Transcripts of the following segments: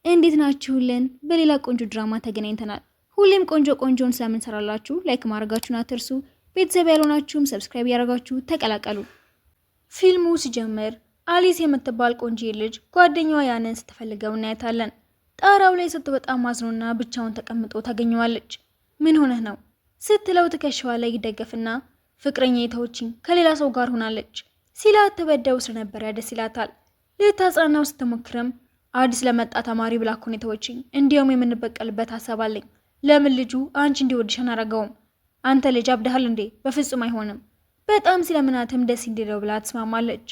እንዴት ናችሁልን? በሌላ ቆንጆ ድራማ ተገናኝተናል። ሁሌም ቆንጆን ስለምንሰራላችሁ ላይክ ማድረጋችሁን አትርሱ። ቤተሰብ ያልሆናችሁም ሰብስክራይብ ያደረጋችሁ ተቀላቀሉ። ፊልሙ ሲጀምር አሊስ የምትባል ቆንጆ ልጅ ጓደኛዋ ያንን ስትፈልገው እናያታለን። ጣራው ላይ ስትወጣ ማዝኖና ብቻውን ተቀምጦ ታገኘዋለች። ምን ሆነህ ነው ስትለው ትከሻዋ ላይ ይደገፍና ፍቅረኛ የተውችኝ ከሌላ ሰው ጋር ሆናለች ሲላት ተበደው ስለነበረ ደስ ይላታል። ልታጽናናው ስትሞክርም አዲስ ለመጣ ተማሪ ብላ እኮ ነው የተወችኝ፣ እንዲያውም የምንበቀልበት ሀሳብ አለኝ። ለምን ልጁ አንቺ እንዲወድሽ አናረገውም? አንተ ልጅ አብደሃል እንዴ? በፍጹም አይሆንም። በጣም ስለምናትም ደስ እንዲለው ብላ ትስማማለች።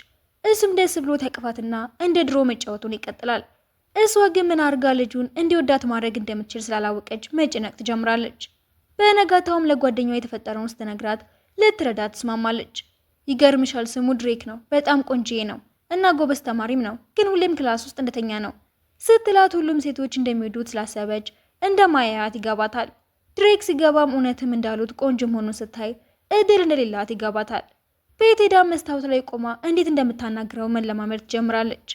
እሱም ደስ ብሎ ተቅፋትና እንደ ድሮ መጫወቱን ይቀጥላል። እሷ ግን ምን አርጋ ልጁን እንዲወዳት ማድረግ እንደምትችል ስላላወቀች መጨነቅ ትጀምራለች። በነጋታውም ለጓደኛዋ የተፈጠረውን ስትነግራት ልትረዳ ትስማማለች። ይገርምሻል፣ ስሙ ድሬክ ነው፣ በጣም ቆንጆዬ ነው እና ጎበዝ ተማሪም ነው፣ ግን ሁሌም ክላስ ውስጥ እንደተኛ ነው ስትላት ሁሉም ሴቶች እንደሚወዱት ስላሰበች እንደማያያት ይገባታል። ድሬክ ሲገባም እውነትም እንዳሉት ቆንጆ መሆኑን ስታይ እድል እንደሌላት ይገባታል። ቤት ሄዳ መስታወት ላይ ቆማ እንዴት እንደምታናግረው መለማመድ ትጀምራለች።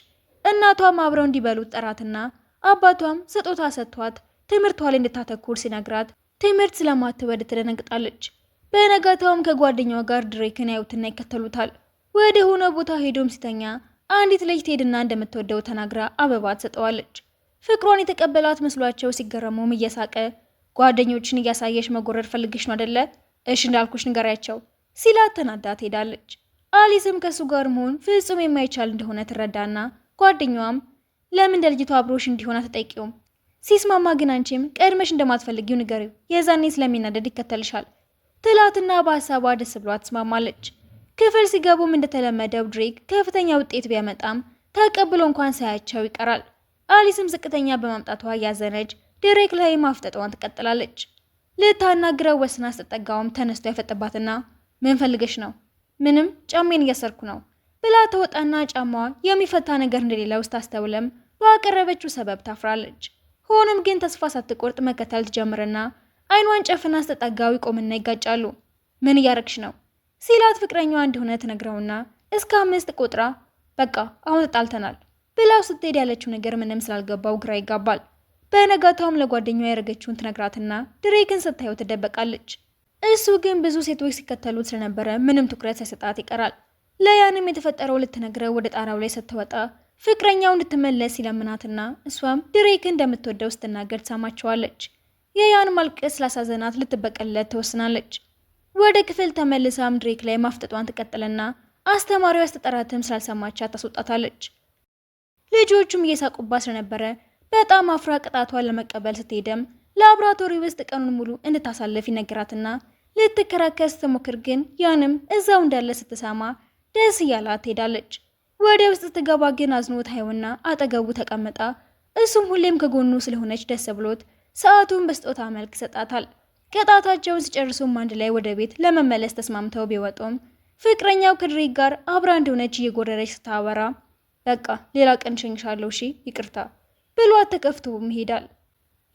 እናቷም አብረው እንዲበሉት ጠራትና አባቷም ስጦታ ሰጥቷት ትምህርቷ ላይ እንድታተኩር ሲነግራት ትምህርት ስለማትወድ ትደነግጣለች። በነጋታውም ከጓደኛዋ ጋር ድሬክን ያዩትና ይከተሉታል። ወደ ሆነ ቦታ ሄዶም ሲተኛ አንዲት ልጅ ትሄድና እንደምትወደው ተናግራ አበባ ትሰጠዋለች። ፍቅሯን የተቀበላት መስሏቸው ሲገረሙም እየሳቀ ጓደኞችን እያሳየሽ መጎረድ ፈልግሽ ነው አይደለ? እሺ እንዳልኩሽ ንገሪያቸው ሲላት ተናዳ ትሄዳለች። አሊስም ከሱ ጋር መሆን ፍጹም የማይቻል እንደሆነ ትረዳና ጓደኛዋም ለምን እንደ ልጅቷ አብሮሽ እንዲሆን አትጠይቂውም? ሲስማማ ግን አንቺም ቀድመሽ እንደማትፈልጊው ንገሪው፣ የዛኔ ስለሚናደድ ይከተልሻል ትላትና በሀሳቧ ደስ ብሏት ትስማማለች። ክፍል ሲገቡም እንደተለመደው ድሬክ ከፍተኛ ውጤት ቢያመጣም ተቀብሎ እንኳን ሳያቸው ይቀራል። አሊስም ዝቅተኛ በማምጣቷ ያዘነች ድሬክ ላይ ማፍጠጧን ትቀጥላለች። ልታናግረው ወስና ስትጠጋውም ተነስቶ ያፈጥባትና ምን ፈልገሽ ነው? ምንም ጫሜን እያሰርኩ ነው ብላ ተወጣና ጫማዋ የሚፈታ ነገር እንደሌለው ስታስተውለም ባቀረበችው ሰበብ ታፍራለች። ሆኖም ግን ተስፋ ሳትቆርጥ መከተል ትጀምርና አይኗን ጨፍና ስትጠጋው ይቆምና ይጋጫሉ። ምን እያረግሽ ነው ሲላት ፍቅረኛዋ እንደሆነ ትነግረውና እስከ 5 ቆጥራ በቃ አሁን ተጣልተናል ብላው ስትሄድ ያለችው ነገር ምንም ስላልገባው ግራ ይጋባል። በነጋታውም ለጓደኛዋ ያረገችውን ትነግራትና ድሬክን ስታየው ትደበቃለች። እሱ ግን ብዙ ሴቶች ሲከተሉት ስለነበረ ምንም ትኩረት ሳይሰጣት ይቀራል። ለያንም የተፈጠረው ልትነግረው ወደ ጣራው ላይ ስትወጣ ፍቅረኛው እንድትመለስ ሲለምናትና እሷም ድሬክን እንደምትወደው ስትናገር ትሰማቸዋለች። የያን ማልቀስ ስላሳዘናት ልትበቀለት ትወስናለች። ወደ ክፍል ተመልሳም ድሬክ ላይ ማፍጠጧን ትቀጥልና አስተማሪዋ ስትጠራትም ስላልሰማቻት ታስወጣታለች። ልጆቹም እየሳቁባት ስለነበረ በጣም አፍራ ቅጣቷን ለመቀበል ስትሄድም ላብራቶሪ ውስጥ ቀኑን ሙሉ እንድታሳልፍ ይነገራትና ልትከራከር ስትሞክር ግን ያንም እዛው እንዳለ ስትሰማ ደስ እያላት ትሄዳለች። ወደ ውስጥ ስትገባ ግን አዝኖ ታየውና አጠገቡ ተቀምጣ እሱም ሁሌም ከጎኑ ስለሆነች ደስ ብሎት ሰዓቱን በስጦታ መልክ ይሰጣታል። ቅጣታቸውን ሲጨርሱም አንድ ላይ ወደ ቤት ለመመለስ ተስማምተው ቢወጡም ፍቅረኛው ከድሬክ ጋር አብራ እንደሆነች እየጎረረች ስታወራ በቃ ሌላ ቀን ሸኝሻለሁ እሺ ይቅርታ ብሏት ተከፍቶም ይሄዳል።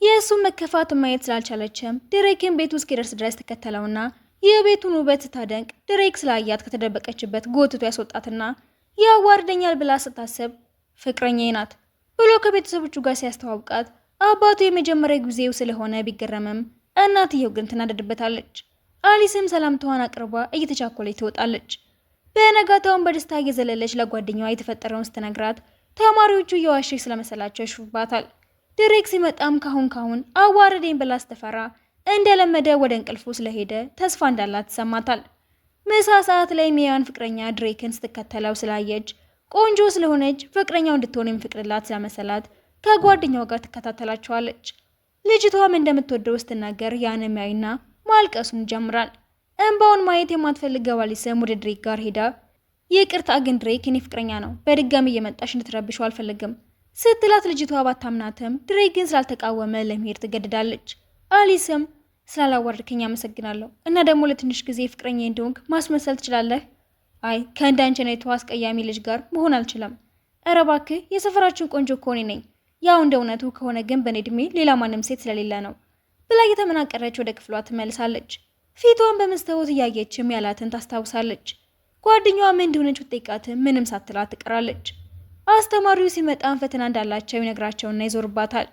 የእሱም መከፋት ማየት ስላልቻለችም ድሬክን ቤት ውስጥ እስኪደርስ ድረስ ተከተለውና የቤቱን ውበት ስታደንቅ ድሬክ ስላያት ከተደበቀችበት ጎትቶ ያስወጣትና ያዋርደኛል ብላ ስታስብ ፍቅረኛዬ ናት ብሎ ከቤተሰቦቹ ጋር ሲያስተዋውቃት አባቱ የመጀመሪያ ጊዜው ስለሆነ ቢገረምም እናትየው ግን ትናደድበታለች። አሊስም ሰላምታዋን አቅርባ እየተቻኮለች ትወጣለች። በነጋታውን በደስታ እየዘለለች ለጓደኛዋ የተፈጠረውን ስትነግራት ተማሪዎቹ እየዋሸች ስለመሰላቸው ይሹባታል። ድሬክ ሲመጣም ካሁን አዋረደኝ ብላ ስትፈራ እንደለመደ ወደ እንቅልፉ ስለሄደ ተስፋ እንዳላት ትሰማታል። ምሳ ሰዓት ላይ ሚያን ፍቅረኛ ድሬክን ስትከተለው ስላየች ቆንጆ ስለሆነች ፍቅረኛው እንድትሆን የሚፈቅድላት ስለመሰላት ከጓደኛው ጋር ትከታተላቸዋለች። ልጅቷም እንደምትወደው ስትናገር ያንም ያይና ማልቀሱን ጀምራል። እንባውን ማየት የማትፈልገው አሊስም ወደ ድሬክ ጋር ሄዳ ይቅርታ ግን ድሬክ እኔ ፍቅረኛ ነው፣ በድጋሚ እየመጣሽ እንድትረብሽው አልፈልግም ስትላት ልጅቷ ባታምናትም ድሬክ ግን ስላልተቃወመ ለመሄድ ትገድዳለች። አሊስም ስላላዋርድከኝ አመሰግናለሁ እና ደግሞ ለትንሽ ጊዜ ፍቅረኛ እንደሆንክ ማስመሰል ትችላለህ። አይ ከእንዳንቺ አይነቱ አስቀያሚ ልጅ ጋር መሆን አልችልም። ኧረ እባክህ የሰፈራችን ቆንጆ እኮ እኔ ነኝ። ያው እንደ እውነቱ ከሆነ ግን በኔ እድሜ ሌላ ማንም ሴት ስለሌለ ነው ብላ እየተመናቀረች ወደ ክፍሏ ትመልሳለች። ፊቷን በመስታወት እያየችም ያላትን ታስታውሳለች። ጓደኛዋ ምን እንደሆነች ብትጠይቃትም ምንም ሳትላት ትቀራለች። አስተማሪው ሲመጣም ፈተና እንዳላቸው ይነግራቸውና ይዞርባታል።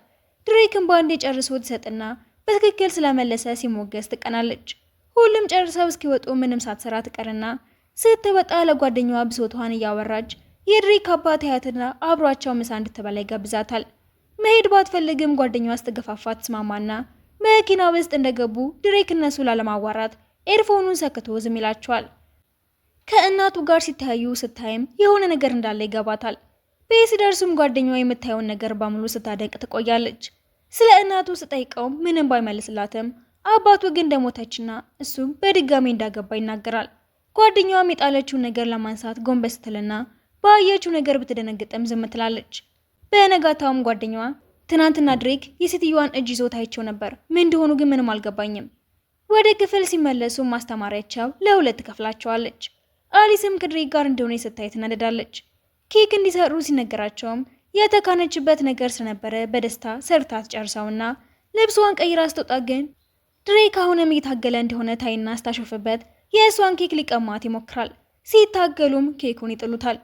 ድሬክን ባንዴ ጨርሶ ትሰጥና በትክክል ስለመለሰ ሲሞገስ ትቀናለች። ሁሉም ጨርሰው እስኪወጡ ምንም ሳትሰራ ትቀርና ስትወጣ ለጓደኛዋ ብሶቷን እያወራች የድሬክ አባት አያትና አብሯቸው ምሳ እንድትበላ ይጋብዛታል። መሄድ ባትፈልግም ጓደኛዋ ስትገፋፋ ትስማማና መኪና ውስጥ እንደገቡ ድሬክ እነሱ ላለማዋራት ኤርፎኑን ሰክቶ ዝም ይላቸዋል። ከእናቱ ጋር ሲተያዩ ስታይም የሆነ ነገር እንዳለ ይገባታል። ቤት ሲደርሱም ጓደኛዋ የምታየውን ነገር በሙሉ ስታደንቅ ትቆያለች። ስለ እናቱ ስጠይቀውም ምንም ባይመልስላትም አባቱ ግን እንደሞተችና እሱም በድጋሚ እንዳገባ ይናገራል። ጓደኛዋም የጣለችውን ነገር ለማንሳት ጎንበስ ትልና ባየችው ነገር ብትደነግጥም ዝም ትላለች። በነጋታውም ጓደኛዋ ትናንትና ድሬክ የሴትዮዋን እጅ ይዞ ታይቸው ነበር፣ ምን እንደሆኑ ግን ምንም አልገባኝም። ወደ ክፍል ሲመለሱ ማስተማሪያቸው ለሁለት ትከፍላቸዋለች። አሊስም ከድሬክ ጋር እንደሆነ ስታይ ትናደዳለች። ኬክ እንዲሰሩ ሲነገራቸውም የተካነችበት ነገር ስለነበረ በደስታ ሰርታ ትጨርሰውና ልብሷን ቀይራ ስትወጣ ግን ድሬክ አሁንም እየታገለ እንደሆነ ታይና ስታሾፍበት የእሷን ኬክ ሊቀማት ይሞክራል። ሲታገሉም ኬኩን ይጥሉታል።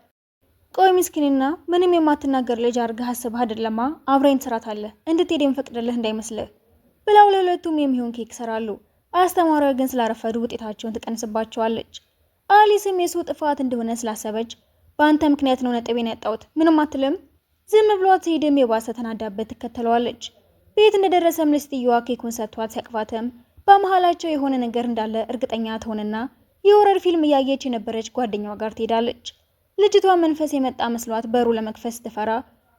ቆይ ምስኪንና ምንም የማትናገር ልጅ አድርገህ አስበህ አይደለማ አብረኝ ትሰራታለህ እንድትሄድ የምፈቅድልህ እንዳይመስልህ ብላው ለሁለቱም የሚሆን ኬክ ሰራሉ። አስተማሪዋ ግን ስላረፈዱ ውጤታቸውን ትቀንስባቸዋለች። አሊስም የሱ ጥፋት እንደሆነ ስላሰበች በአንተ ምክንያት ነው ነጥቤን ያጣሁት ምንም አትልም። ዝም ብሏት ሲሄድም የባሰ ተናዳበት ትከተለዋለች። ቤት እንደደረሰም ለሴትዮዋ ኬኩን ሰጥቷት ሲያቅፋትም በመሃላቸው የሆነ ነገር እንዳለ እርግጠኛ ትሆንና የሆረር ፊልም እያየች የነበረች ጓደኛዋ ጋር ትሄዳለች። ልጅቷ መንፈስ የመጣ መስሏት በሩ ለመክፈት ስትፈራ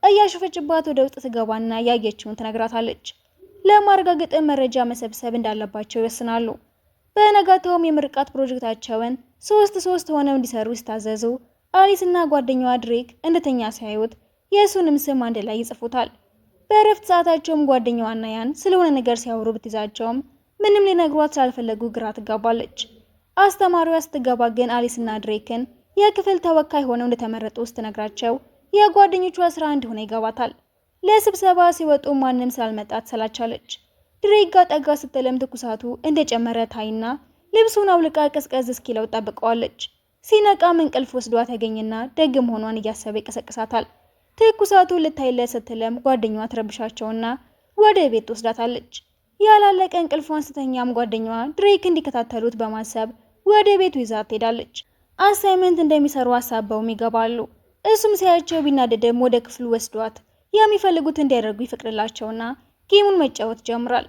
እያሾፈችባት ወደ ውስጥ ትገባና ያየችውን ትነግራታለች። ለማረጋገጥ መረጃ መሰብሰብ እንዳለባቸው ይወስናሉ። በነጋታውም የምርቃት ፕሮጀክታቸውን ሶስት ሆነው እንዲሰሩ ሲታዘዙ አሊስና ጓደኛዋ ድሬክ እንደተኛ ሲያዩት የእሱንም ስም አንድ ላይ ይጽፉታል። በእረፍት ሰዓታቸውም ጓደኛዋና ያን ስለሆነ ነገር ሲያወሩ ብትይዛቸውም ምንም ሊነግሯት ስላልፈለጉ ግራ ትጋባለች። አስተማሪዋ ስትገባ ግን አሊስና ድሬክን የክፍል ተወካይ ሆነው እንደተመረጡ ስትነግራቸው የጓደኞቿ ስራ እንደሆነ ይገባታል። ለስብሰባ ሲወጡ ማንም ስላልመጣ ትሰላቻለች። ድሬክ ጋር ጠጋ ስትልም ትኩሳቱ እንደጨመረ ታይና ልብሱን አውልቃ ቀዝቀዝ እስኪለው ጠብቀዋለች። ሲነቃም እንቅልፍ ወስዷት ያገኝና ደግ መሆኗን እያሰበ ይቀሰቅሳታል። ትኩሳቱ ልታይለት ስትልም ጓደኛዋ ትረብሻቸውና ወደ ቤት ትወስዳታለች። ያላለቀ እንቅልፏን ስተኛም ጓደኛዋ ድሬክ እንዲከታተሉት በማሰብ ወደ ቤቱ ይዛት ትሄዳለች። አሳይመንት እንደሚሰሩ አሳበውም ይገባሉ። እሱም ሲያያቸው ቢናደድም ወደ ክፍሉ ወስዷት የሚፈልጉት እንዲያደርጉ ይፈቅድላቸውና ጌሙን መጫወት ጀምራል።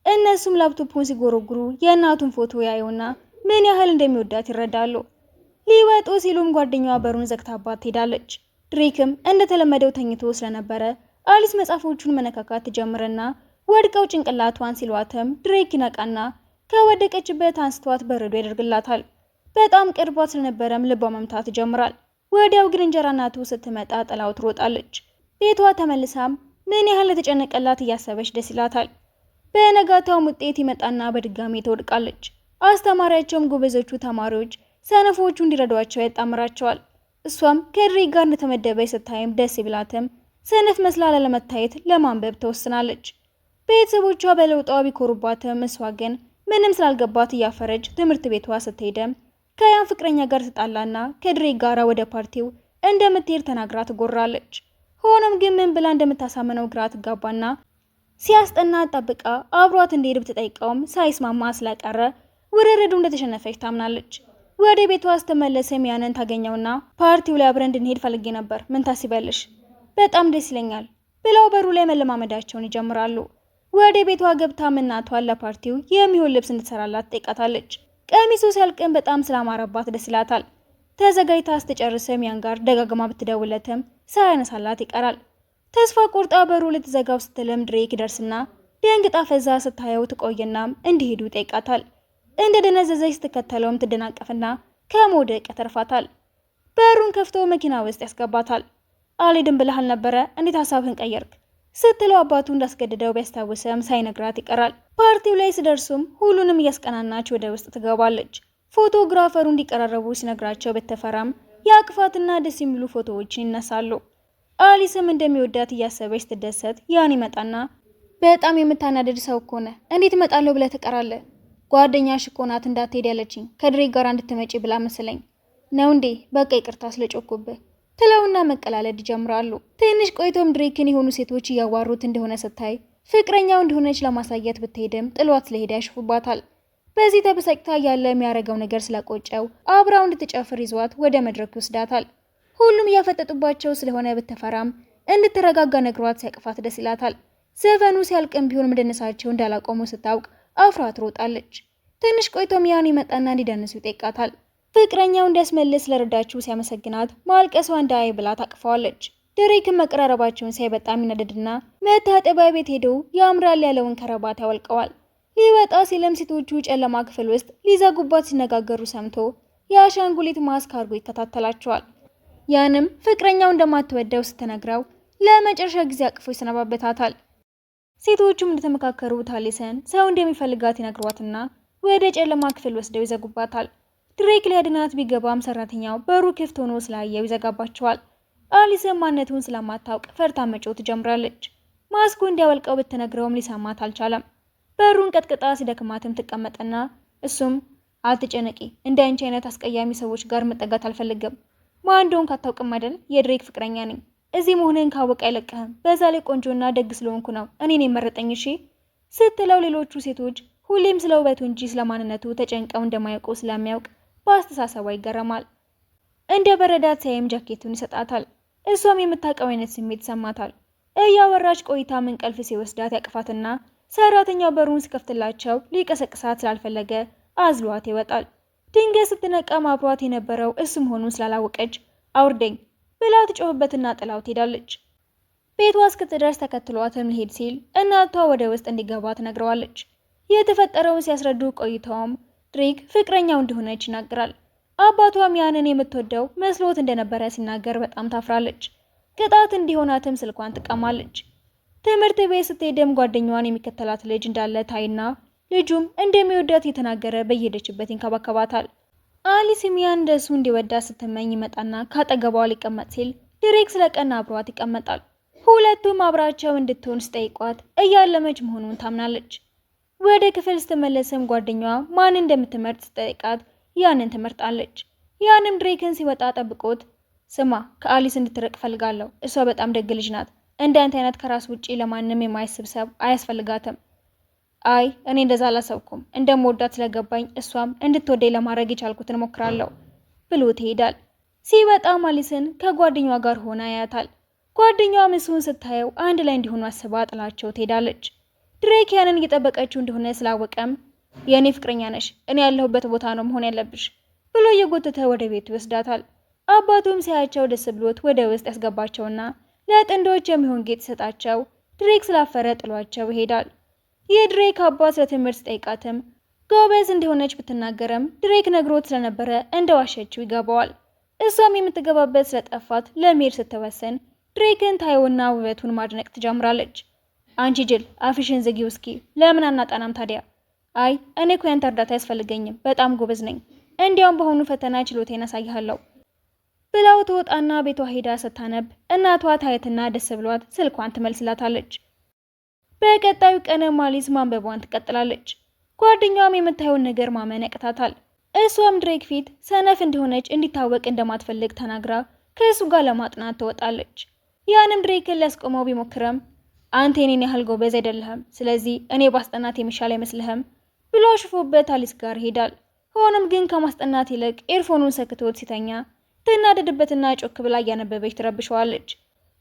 እነሱም ላፕቶፑን ሲጎረጉሩ የእናቱን ፎቶ ያዩና ምን ያህል እንደሚወዳት ይረዳሉ። ሊወጡ ሲሉም ጓደኛዋ በሩን ዘግታባት ትሄዳለች። ድሬክም እንደተለመደው ተኝቶ ስለነበረ አሊስ መጽሐፎቹን መነካካት ትጀምርና ወድቀው ጭንቅላቷን ሲሏትም ድሬክ ይነቃና ከወደቀችበት አንስቷት በረዶ ያደርግላታል። በጣም ቅርቧት ስለነበረም ልቧ መምታት ይጀምራል። ወዲያው ግን እንጀራ እናቱ ስትመጣ ጥላው ትሮጣለች። ቤቷ ተመልሳም ምን ያህል ለተጨነቀላት እያሰበች ደስ ይላታል። በነጋታውም ውጤት ይመጣና በድጋሚ ትወድቃለች። አስተማሪያቸውም ጎበዞቹ ተማሪዎች ሰነፎቹ እንዲረዷቸው ያጣምራቸዋል። እሷም ከድሬክ ጋር እንደተመደበች ስታይም ደስ ይብላትም ሰነፍ መስላ ለመታየት ለማንበብ ተወስናለች። ቤተሰቦቿ በለውጧ ቢኮሩባትም እሷ ግን ምንም ስላልገባት እያፈረች ትምህርት ቤቷ ስትሄድም ከያን ፍቅረኛ ጋር ትጣላና ከድሬክ ጋር ወደ ፓርቲው እንደምትሄድ ተናግራ ትጎራለች። ሆኖም ግን ምን ብላ እንደምታሳምነው ግራ ትጋባና ሲያስጠና ጠብቃ አብሯት እንዲሄድ ብትጠይቀውም ሳይስማማ ስለቀረ ውርርዱ እንደተሸነፈች ታምናለች። ወደ ቤቷ ስትመለስም ያንን ታገኘውና ፓርቲው ላይ አብረን እንድንሄድ ፈልጌ ነበር፣ ምን ታስቢያለሽ? በጣም ደስ ይለኛል ብለው በሩ ላይ መለማመዳቸውን ይጀምራሉ። ወደ ቤቷ ገብታም እናቷን ለፓርቲው የሚሆን ልብስ እንድትሰራላት ትጠይቃታለች። ቀሚሱ ሲያልቅም በጣም ስላማረባት ደስ ይላታል። ተዘጋጅታ ስትጨርስም ያን ጋር ደጋግማ ብትደውለትም ሳያነሳላት ይቀራል። ተስፋ ቆርጣ በሩ ልትዘጋው ስትልም ድሬክ ይደርስና ደንግጣ ፈዛ ስታየው ትቆይናም እንዲሄዱ ይጠይቃታል። እንደ ደነዘዘች ስትከተለውም ትደናቀፍና ከመውደቅ ያተርፋታል። በሩን ከፍቶ መኪና ውስጥ ያስገባታል። አልሄድም ብለሃል ነበረ እንዴት ሀሳብህን ቀየርክ? ስትለው አባቱ እንዳስገድደው ቢያስታውስም ሳይነግራት ይቀራል። ፓርቲው ላይ ሲደርሱም ሁሉንም እያስቀናናች ወደ ውስጥ ትገባለች። ፎቶግራፈሩ እንዲቀራረቡ ሲነግራቸው በተፈራም የአቅፋትና ደስ የሚሉ ፎቶዎችን ይነሳሉ። አሊስም እንደሚወዳት እያሰበች ትደሰት ያን ይመጣና በጣም የምታናደድ ሰው እኮ ነህ፣ እንዴት እመጣለሁ ብለህ ትቀራለህ? ጓደኛሽ እኮ ናት እንዳትሄድ ያለችኝ ከድሬክ ጋር እንድትመጪ ብላ መሰለኝ ነው እንዴ? በቃ ይቅርታ ስለጮኩብህ። ትለውና መቀላለድ ይጀምራሉ። ትንሽ ቆይቶም ድሬክን የሆኑ ሴቶች እያዋሩት እንደሆነ ስታይ ፍቅረኛው እንደሆነች ለማሳየት ብትሄድም ጥሏት ስለሄደ ያሽፉባታል። በዚህ ተበሳጭታ ያለ የሚያደርገው ነገር ስለቆጨው አብራው እንድትጨፍር ይዟት ወደ መድረክ ይወስዳታል። ሁሉም እያፈጠጡባቸው ስለሆነ ብትፈራም እንድትረጋጋ ነግሯት ሲያቅፋት ደስ ይላታል። ዘፈኑ ሲያልቅም ቢሆን መደነሳቸው እንዳላቆሙ ስታውቅ አፍራ ትሮጣለች። ትንሽ ቆይቶም ያን ይመጣና እንዲደንሱ ይጠይቃታል። ፍቅረኛው እንዲያስመልስ ለረዳችው ሲያመሰግናት ማልቀሷ እንዳይ ብላ ታቅፈዋለች። ድሬክን መቀራረባቸውን ሳይ በጣም ይነደድና መታጠቢያ ቤት ሄዶ ያምራል ያለውን ከረባት ያወልቀዋል። ሊወጣ ሲልም ሴቶቹ ጨለማ ክፍል ውስጥ ሊዘጉባት ሲነጋገሩ ሰምቶ የአሻንጉሊት ማስክ አድርጎ ይከታተላቸዋል። ያንም ፍቅረኛው እንደማትወደው ስትነግረው ለመጨረሻ ጊዜ አቅፎ ይሰነባበታታል። ሴቶቹም እንደተመካከሩት አሊሰን ሰው እንደሚፈልጋት ይነግሯትና ወደ ጨለማ ክፍል ወስደው ይዘጉባታል። ድሬክ ሊያድናት ቢገባም ሰራተኛው በሩ ክፍት ሆኖ ስላየው ይዘጋባቸዋል። አሊሰን ማንነቱን ስለማታውቅ ፈርታ መጮህ ትጀምራለች። ማስኩ እንዲያወልቀው ብትነግረውም ሊሰማት አልቻለም። በሩን ቀጥቅጣ ሲደክማትም ትቀመጥና እሱም አትጨነቂ፣ እንደ አንቺ አይነት አስቀያሚ ሰዎች ጋር መጠጋት አልፈልግም። ማን እንደሆንክ አታውቅም አይደል? የድሬክ ፍቅረኛ ነኝ። እዚህ መሆንህን ካወቀ አይለቅህም። በዛ ላይ ቆንጆና ደግ ስለሆንኩ ነው እኔን የመረጠኝ እሺ ስትለው ሌሎቹ ሴቶች ሁሌም ስለ ውበቱ እንጂ ስለማንነቱ ተጨንቀው እንደማያውቁ ስለሚያውቅ በአስተሳሰቧ ይገረማል። እንደ በረዳት ሳይም ጃኬቱን ይሰጣታል። እሷም የምታውቀው አይነት ስሜት ይሰማታል። እያወራች ቆይታም እንቅልፍ ሲወስዳት ያቅፋትና ሰራተኛው በሩን ሲከፍትላቸው ሊቀሰቅሳት ስላልፈለገ አዝሏት ይወጣል። ድንገት ስትነቃም አብሯት የነበረው እሱ መሆኑን ስላላወቀች አውርደኝ ብላ ትጮህበትና ጥላው ትሄዳለች። ቤቷ እስክትደርስ ተከትሏትም ሊሄድ ሲል እናቷ ወደ ውስጥ እንዲገባ ትነግረዋለች። የተፈጠረውን ሲያስረዱ ቆይተውም ድሬክ ፍቅረኛው እንደሆነች ይናገራል። አባቷም ያንን የምትወደው መስሎት እንደነበረ ሲናገር በጣም ታፍራለች። ቅጣት እንዲሆናትም ስልኳን ትቀማለች። ትምህርት ቤት ስትሄድም ጓደኛዋን የሚከተላት ልጅ እንዳለ ታይና ልጁም እንደሚወዳት የተናገረ በየሄደችበት ይንከባከባታል። አሊስ ሚያን እንደሱ እንዲወዳት ስትመኝ ይመጣና ካጠገቧ ሊቀመጥ ሲል ድሬክ ስለቀና አብሯት ይቀመጣል። ሁለቱም አብራቸው እንድትሆን ስጠይቋት እያለመች መሆኑን ታምናለች። ወደ ክፍል ስትመለስም ጓደኛዋ ማን እንደምትመርጥ ስትጠይቃት ያንን ትመርጣለች። ያንም ድሬክን ሲወጣ ጠብቆት ስማ፣ ከአሊስ እንድትርቅ ፈልጋለሁ። እሷ በጣም ደግ ልጅ ናት። እንዳንተ አይነት ከራስ ውጪ ለማንም የማያስብ ሰብ አያስፈልጋትም። አይ እኔ እንደዛ አላሰብኩም። እንደምወዳት ስለገባኝ እሷም እንድትወደኝ ለማድረግ የቻልኩትን እሞክራለሁ ብሎ ትሄዳል። ሲወጣም አሊስን ከጓደኛዋ ጋር ሆና ያያታል። ጓደኛዋ እሱን ስታየው አንድ ላይ እንዲሆኑ አስባ ጥላቸው ትሄዳለች። ድሬክ ያንን እየጠበቀችው እንደሆነ ስላወቀም የእኔ ፍቅረኛ ነሽ፣ እኔ ያለሁበት ቦታ ነው መሆን ያለብሽ ብሎ እየጎተተ ወደ ቤቱ ይወስዳታል። አባቱም ሲያያቸው ደስ ብሎት ወደ ውስጥ ያስገባቸውና ለጥንዶች የሚሆን ጌጥ ሲሰጣቸው ድሬክ ስላፈረ ጥሏቸው ይሄዳል። የድሬክ አባት ለትምህርት ጠይቃትም ጎበዝ እንደሆነች ብትናገርም ድሬክ ነግሮት ስለነበረ እንደዋሸችው ይገባዋል። እሷም የምትገባበት ስለጠፋት ለመሄድ ስትወሰን ድሬክን ታየውና ውበቱን ማድነቅ ትጀምራለች። አንቺ ጅል አፍሽን ዝጊው እስኪ፣ ለምን አናጣናም ታዲያ? አይ እኔ እኮ ያንተ እርዳታ አያስፈልገኝም፣ በጣም ጎበዝ ነኝ። እንዲያውም በሆኑ ፈተና ችሎታዬን አሳይሃለሁ ብላው ትወጣና ቤቷ ሄዳ ስታነብ እናቷ ታየትና ደስ ብሏት ስልኳን ትመልስላታለች። በቀጣዩ ቀንም አሊስ ማንበቧን ትቀጥላለች። ጓደኛዋም የምታየውን ነገር ማመን ያቅታታል። እሷም ድሬክ ፊት ሰነፍ እንደሆነች እንዲታወቅ እንደማትፈልግ ተናግራ ከእሱ ጋር ለማጥናት ትወጣለች። ያንም ድሬክን ሊያስቆመው ቢሞክረም አንተ የኔን ያህል ጎበዝ አይደለህም፣ ስለዚህ እኔ ባስጠናት የሚሻል አይመስልህም ብሎ አሽፎበት አሊስ ጋር ሄዳል። ሆኖም ግን ከማስጠናት ይልቅ ኤርፎኑን ሰክቶት ሲተኛ ትናደድበትና ጮክ ብላ እያነበበች ትረብሸዋለች።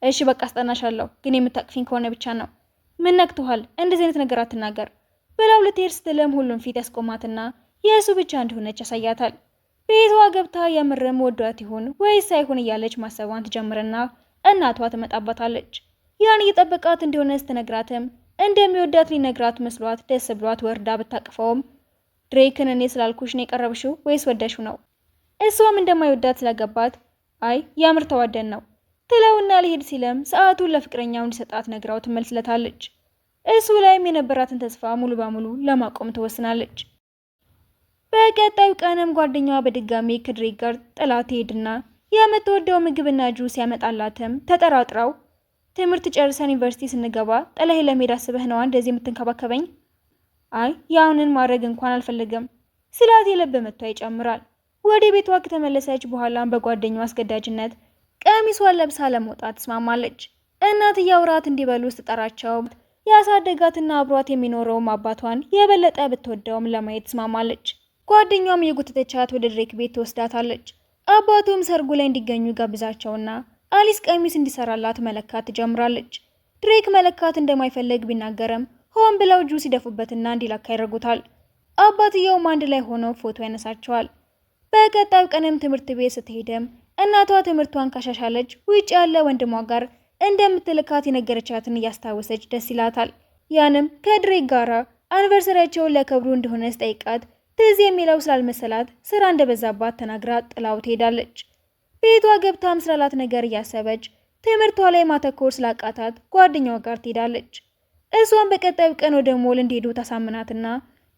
እሺ በቃ አስጠናሻለሁ፣ ግን የምታቅፊኝ ከሆነ ብቻ ነው። ምን ነክቶሃል? እንደዚህ አይነት ነገር አትናገር ብላው ልትሄድ ስትልም ሁሉም ፊት ያስቆማትና የእሱ ብቻ እንደሆነች ያሳያታል። ቤቷ ገብታ የምርም ወዷት ይሁን ወይስ ሳይሆን እያለች ማሰቧን ትጀምርና እናቷ ትመጣባታለች። ያን እየጠበቃት እንደሆነ ስትነግራትም እንደሚወዳት ሊነግራት መስሏት ደስ ብሏት ወርዳ ብታቅፈውም ድሬክን እኔ ስላልኩሽ ነው የቀረብሽው ወይስ ወደሹ ነው? እሷም እንደማይወዳት ስለገባት አይ ያምር ተዋደን ነው ትለውና ሊሄድ ሲለም ሰዓቱን ለፍቅረኛው እንዲሰጣት ነግራው ትመልስለታለች። እሱ ላይም የነበራትን ተስፋ ሙሉ በሙሉ ለማቆም ትወስናለች። በቀጣዩ ቀንም ጓደኛዋ በድጋሚ ከድሬክ ጋር ጥላት ትሄድና የምትወደው ምግብና ጁስ ያመጣላትም ተጠራጥረው ትምህርት ጨርሰን ዩኒቨርሲቲ ስንገባ ጥለህ ለመሄድ አስበህ ነዋ እንደዚህ የምትንከባከበኝ? አይ ያውንን ማድረግ እንኳን አልፈልግም ስላት የልብ ምቷ ይጨምራል። ወደ ቤቷ ከተመለሰች በኋላም በጓደኛዋ አስገዳጅነት ቀሚሷን ለብሳ ለመውጣት ትስማማለች። እናትየው ራት እንዲበሉ ስትጠራቸው ያሳደጋትና አብሯት የሚኖረውም አባቷን የበለጠ ብትወደውም ለማየት ትስማማለች። ጓደኛውም የጎተተቻት ወደ ድሬክ ቤት ትወስዳታለች። አባቱም ሰርጉ ላይ እንዲገኙ ጋብዛቸውና አሊስ ቀሚስ እንዲሰራላት መለካት ትጀምራለች። ድሬክ መለካት እንደማይፈልግ ቢናገርም ሆን ብለው ጁስ ይደፉበትና እንዲለካ ያደርጉታል። አባትየውም አንድ ላይ ሆነው ፎቶ ያነሳቸዋል። በቀጣዩ ቀንም ትምህርት ቤት ስትሄድም እናቷ ትምህርቷን ካሻሻለች ውጭ ያለ ወንድሟ ጋር እንደምትልካት የነገረቻትን እያስታወሰች ደስ ይላታል። ያንም ከድሬክ ጋራ አኒቨርሰሪያቸውን ለክብሩ እንደሆነ ስጠይቃት ትዝ የሚለው ስላልመሰላት ስራ እንደበዛባት ተናግራ ጥላው ትሄዳለች። ቤቷ ገብታም ስላላት ነገር እያሰበች ትምህርቷ ላይ ማተኮር ስላቃታት ጓደኛዋ ጋር ትሄዳለች። እሷን በቀጣዩ ቀን ወደ ሞል እንዲሄዱ ታሳምናትና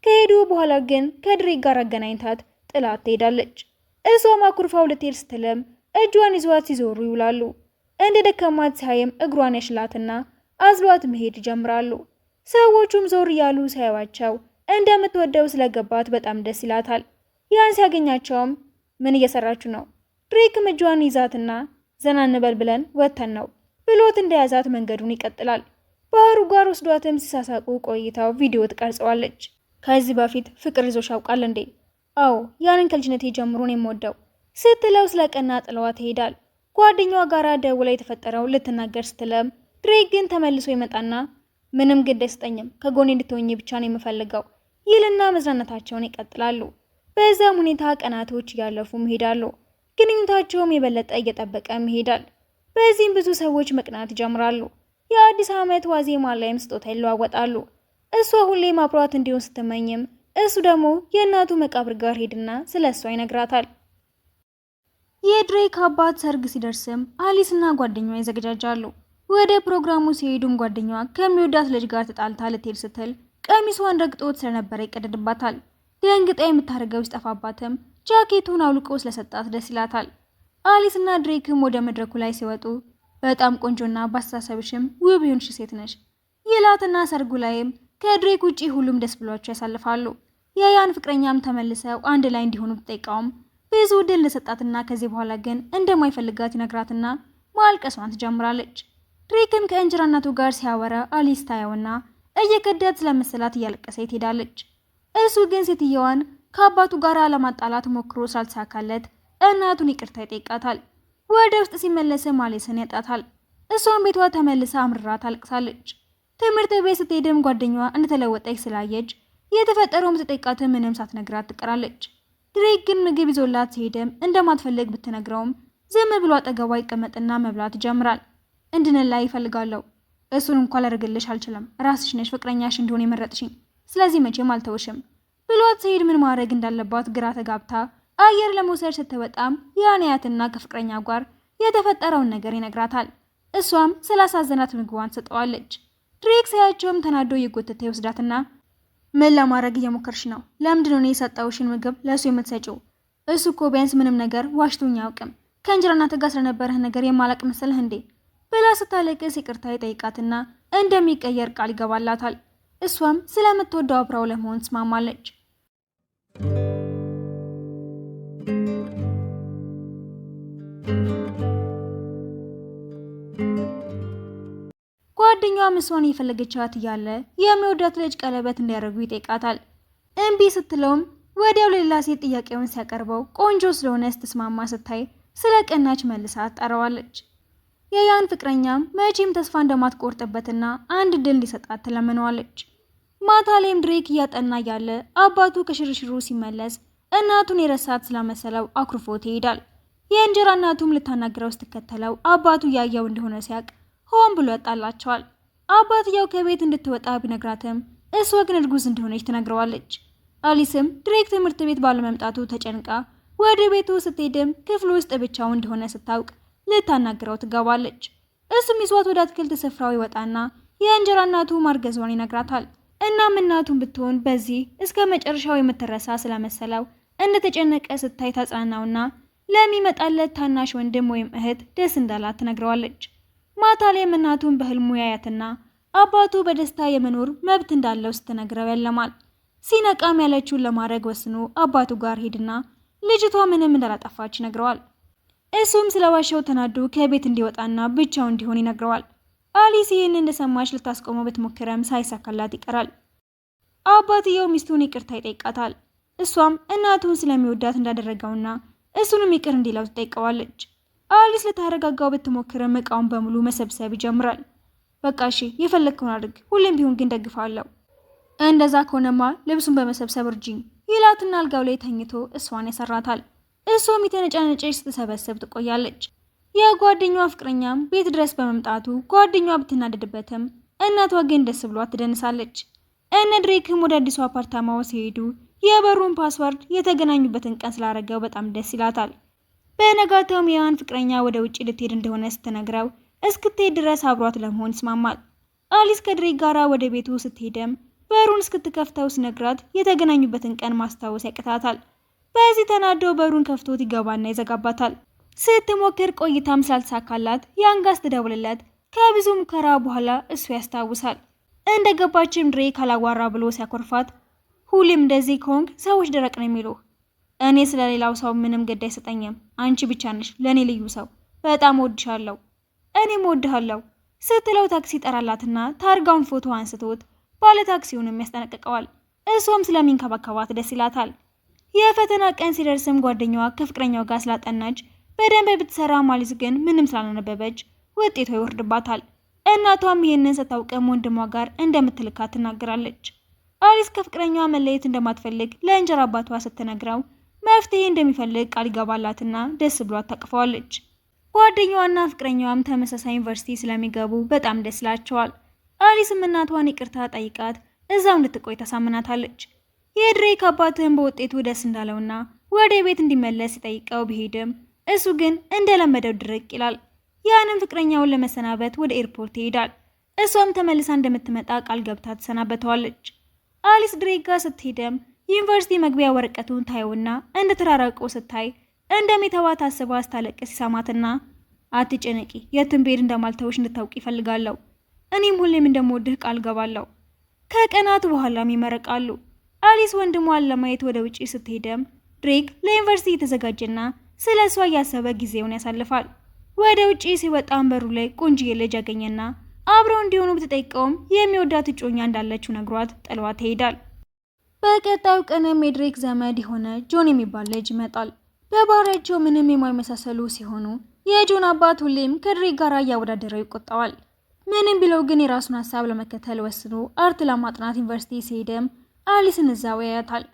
ከሄዱ በኋላ ግን ከድሬክ ጋር አገናኝታት ጥላት ትሄዳለች። እሷም አኩርፋው ልትሄድ ስትልም እጇን ይዟት ሲዞሩ ይውላሉ። እንደ ደከማት ሳይም እግሯን ያሽላትና አዝሏት መሄድ ይጀምራሉ። ሰዎቹም ዞር እያሉ ሳያዋቸው እንደምትወደው ስለገባት በጣም ደስ ይላታል። ያን ሲያገኛቸውም ምን እየሰራችሁ ነው? ድሬክም እጇን ይዛትና ዘና እንበል ብለን ወተን ነው ብሎት እንደያዛት መንገዱን ይቀጥላል። ባህሩ ጋር ወስዷትም ሲሳሳቁ ቆይታው ቪዲዮ ትቀርጸዋለች። ከዚህ በፊት ፍቅር ይዞሽ ያውቃል እንዴ? አዎ ያንን ከልጅነቴ ጀምሮ ነው የምወደው ስትለው ስለቀና ጥለዋ ትሄዳል። ጓደኛዋ ጋር ደውላ የተፈጠረው ልትናገር ስትለም ድሬክ ግን ተመልሶ ይመጣና ምንም ግድ አይሰጠኝም ከጎኔ እንድትሆኚ ብቻ ነው የምፈልገው ይልና መዝናናታቸውን ይቀጥላሉ። በዛም ሁኔታ ቀናቶች እያለፉ ይሄዳሉ። ግንኙነታቸውም የበለጠ እየጠበቀ ይሄዳል። በዚህም ብዙ ሰዎች መቅናት ይጀምራሉ። የአዲስ ዓመት ዋዜማ ላይም ስጦታ ይለዋወጣሉ። እሷ ሁሌም አብሯት እንዲሆን ስትመኝም እሱ ደግሞ የእናቱ መቃብር ጋር ሄድና ስለ እሷ ይነግራታል። የድሬክ አባት ሰርግ ሲደርስም አሊስና ጓደኛዋ ይዘገጃጃሉ። ወደ ፕሮግራሙ ሲሄዱም ጓደኛዋ ከሚወዳት ልጅ ጋር ተጣልታ ልትሄድ ስትል ቀሚሷን ረግጦት ስለነበረ ይቀደድባታል። ደንግጣ የምታደርገው ሲጠፋባትም ጃኬቱን አውልቆ ስለሰጣት ደስ ይላታል። አሊስና ድሬክም ወደ መድረኩ ላይ ሲወጡ በጣም ቆንጆና ባስተሳሰብሽም ውብ የሆንሽ ሴት ነሽ ይላትና ሰርጉ ላይም ከድሬክ ውጪ ሁሉም ደስ ብሏቸው ያሳልፋሉ። የያን ፍቅረኛም ተመልሰው አንድ ላይ እንዲሆኑ ብትጠይቀውም ብዙ ድል ለሰጣትና ከዚህ በኋላ ግን እንደማይፈልጋት ይነግራትና ማልቀሷን ትጀምራለች። ድሬክም ከእንጀራ እናቱ ጋር ሲያወራ አሊስ ታየውና እየከዳት ስለመሰላት እያለቀሰ ትሄዳለች። እሱ ግን ሴትየዋን ከአባቱ ጋር ለማጣላት ሞክሮ ስላልተሳካለት እናቱን ይቅርታ ይጠይቃታል። ወደ ውስጥ ሲመለስም አሊስን ያጣታል። እሷን ቤቷ ተመልሳ አምርራ ታለቅሳለች። ትምህርት ቤት ስትሄድም ጓደኛዋ እንደተለወጠች ስላየች የተፈጠረውም ተጠይቃት ምንም ሳትነግራት ትቀራለች። ድሬክ ግን ምግብ ይዞላት ሲሄድም እንደማትፈልግ ብትነግረውም ዝም ብሎ አጠገቧ ይቀመጥና መብላት ይጀምራል። እንድንላይ ይፈልጋለሁ። እሱን እንኳን ላደርግልሽ አልችልም። ራስሽ ነሽ ፍቅረኛሽ እንደሆነ የመረጥሽኝ። ስለዚህ መቼም አልተውሽም ብሏት ሲሄድ ምን ማድረግ እንዳለባት ግራ ተጋብታ አየር ለመውሰድ ስትወጣም ያንያትና ከፍቅረኛ ጋር የተፈጠረውን ነገር ይነግራታል። እሷም ስላሳዘናት ምግቧን ትሰጠዋለች። ድሬክ ሳያቸውም ተናዶ እየጎተተ ይወስዳትና ምን ለማድረግ እየሞከርሽ ነው? ለምንድነው እኔ የሰጠውሽን ምግብ ለእሱ የምትሰጪው? እሱ እኮ ቢያንስ ምንም ነገር ዋሽቶኝ አያውቅም። ከእንጀራ እናት ጋር ስለነበረህ ነገር የማላቅ መሰለህ እንዴ ብላ ስታለቅስ ይቅርታ ይጠይቃትና እንደሚቀየር ቃል ይገባላታል። እሷም ስለምትወደው አብራው ለመሆን ትስማማለች። ጓደኛዋ እሷን እየፈለገቻት እያለ የሚወዳት ልጅ ቀለበት እንዲያደርጉ ይጠይቃታል። እምቢ ስትለውም ወዲያው ሌላ ሴት ጥያቄውን ሲያቀርበው ቆንጆ ስለሆነ ስትስማማ ስታይ ስለ ቀናች መልሳ ጠራዋለች። የያን ፍቅረኛም መቼም ተስፋ እንደማትቆርጥበትና አንድ ድል እንዲሰጣት ትለምነዋለች። ማታ ላይም ድሬክ እያጠና እያለ አባቱ ከሽርሽሩ ሲመለስ እናቱን የረሳት ስላመሰለው አኩርፎት ይሄዳል። የእንጀራ እናቱም ልታናግረው ስትከተለው አባቱ እያየው እንደሆነ ሲያቅ ሆን ብሎ ያጣላቸዋል። አባትየው ከቤት እንድትወጣ ቢነግራትም እሷ ግን እርጉዝ እንደሆነች ትነግረዋለች። አሊስም ድሬክ ትምህርት ቤት ባለመምጣቱ ተጨንቃ ወደ ቤቱ ስትሄድም ክፍሉ ውስጥ ብቻው እንደሆነ ስታውቅ ልታናግረው ትገባለች። እሱም ይዟት ወደ አትክልት ስፍራው ይወጣና የእንጀራ እናቱ ማርገዟን ይነግራታል። እናም እናቱን ብትሆን በዚህ እስከ መጨረሻው የምትረሳ ስለመሰለው እንደተጨነቀ ስታይ ታጽናናውና ለሚመጣለት ታናሽ ወንድም ወይም እህት ደስ እንዳላት ትነግረዋለች። ማታ ላይም እናቱን በህልሙ ያያትና አባቱ በደስታ የመኖር መብት እንዳለው ስትነግረው ያለማል። ሲነቃም ያለችውን ለማድረግ ወስኖ አባቱ ጋር ሄድና ልጅቷ ምንም እንዳላጠፋች ይነግረዋል። እሱም ስለዋሻው ተናዶ ከቤት እንዲወጣና ብቻው እንዲሆን ይነግረዋል። አሊስ ይህን እንደሰማች ልታስቆመው ብትሞክረም ሳይሳካላት ይቀራል። አባትየው ሚስቱን ይቅርታ ይጠይቃታል። እሷም እናቱን ስለሚወዳት እንዳደረገውና እሱንም ይቅር እንዲለው ትጠይቀዋለች። አሊስ ልታረጋጋው ብትሞክርም እቃውን በሙሉ መሰብሰብ ይጀምራል። በቃ እሺ የፈለግከውን አድርግ፣ ሁሌም ቢሆን ግን ደግፋለሁ። እንደዛ ከሆነማ ልብሱን በመሰብሰብ እርጅኝ ይላትና አልጋው ላይ ተኝቶ እሷን ያሰራታል። እሷም የተነጫነጨች ስትሰበስብ ትቆያለች። የጓደኛዋ ፍቅረኛም ቤት ድረስ በመምጣቱ ጓደኛዋ ብትናደድበትም እናቷ ግን ደስ ብሏት ትደንሳለች። እነ ድሬክም ወደ አዲሱ አፓርታማው ሲሄዱ የበሩን ፓስወርድ የተገናኙበትን ቀን ስላረገው በጣም ደስ ይላታል። በነጋታውም የዋን ፍቅረኛ ወደ ውጭ ልትሄድ እንደሆነ ስትነግረው እስክትሄድ ድረስ አብሯት ለመሆን ይስማማል። አሊስ ከድሬክ ጋራ ወደ ቤቱ ስትሄድም በሩን እስክትከፍተው ሲነግራት የተገናኙበትን ቀን ማስታወስ ያቅታታል። በዚህ ተናዶ በሩን ከፍቶት ይገባና ይዘጋባታል። ስትሞክር ቆይታም ስላልተሳካላት የአንጋስ ትደውልለት። ከብዙ ሙከራ በኋላ እሱ ያስታውሳል። እንደገባችም ድሬክ አላዋራ ብሎ ሲያኮርፋት ሁሌም እንደዚህ ከሆንክ ሰዎች ደረቅ ነው የሚሉህ። እኔ ስለሌላው ሰው ምንም ግድ አይሰጠኝም። አንቺ ብቻ ነሽ ለእኔ ልዩ ሰው። በጣም ወድሻለሁ። እኔም ወድሃለሁ ስትለው ታክሲ ጠራላትና ታርጋውን ፎቶ አንስቶት ባለ ታክሲውንም ያስጠነቅቀዋል። እሷም ስለሚንከባከባት ደስ ይላታል። የፈተና ቀን ሲደርስም ጓደኛዋ ከፍቅረኛው ጋር ስላጠናች በደንብ ብትሰራ አሊስ ግን ምንም ስላላነበበች ውጤቷ ይወርድባታል። እናቷም ይህንን ስታውቅም ወንድሟ ጋር እንደምትልካት ትናገራለች። አሊስ ከፍቅረኛዋ መለየት እንደማትፈልግ ለእንጀራ አባቷ ስትነግረው መፍትሄ እንደሚፈልግ ቃል ይገባላትና ደስ ብሏት ታቅፈዋለች። ጓደኛዋና ፍቅረኛዋም ተመሳሳይ ዩኒቨርሲቲ ስለሚገቡ በጣም ደስ ይላቸዋል። አሊስም እናቷን ይቅርታ ጠይቃት እዛው እንድትቆይ ተሳምናታለች። የድሬክ አባትም በውጤቱ ደስ እንዳለውና ወደ ቤት እንዲመለስ ሲጠይቀው ቢሄድም እሱ ግን እንደለመደው ድርቅ ይላል። ያንም ፍቅረኛውን ለመሰናበት ወደ ኤርፖርት ይሄዳል። እሷም ተመልሳ እንደምትመጣ ቃል ገብታ ትሰናበተዋለች። አሊስ ድሬክ ጋር ስትሄድም ዩኒቨርሲቲ መግቢያ ወረቀቱን ታየውና እንደተራራቁ ስታይ እንደሚተዋ ታስባ ስታለቅስ ይሰማትና አትጨነቂ፣ የትም ብሄድ እንደማልተውሽ እንድታውቂ ይፈልጋለሁ። እኔም ሁሌም እንደምወድህ ቃል ገባለሁ። ከቀናት በኋላም ይመረቃሉ። አሊስ ወንድሟን ለማየት ወደ ውጪ ስትሄድም ድሬክ ለዩኒቨርሲቲ የተዘጋጀና ስለ እሷ እያሰበ ጊዜውን ያሳልፋል። ወደ ውጪ ሲወጣም በሩ ላይ ቆንጆዬ ልጅ ያገኘና አብረው እንዲሆኑ ብትጠይቀውም የሚወዳት እጮኛ እንዳለችው ነግሯት ጥሏት ይሄዳል። በቀጣዩ ቀንም የድሬክ ዘመድ የሆነ ጆን የሚባል ልጅ ይመጣል። በባህሪያቸው ምንም የማይመሳሰሉ ሲሆኑ የጆን አባት ሁሌም ከድሬክ ጋር እያወዳደረው ይቆጣዋል። ምንም ቢለው ግን የራሱን ሀሳብ ለመከተል ወስኖ አርት ለማጥናት ዩኒቨርሲቲ ሲሄድም አሊስን እዛው ያያታል።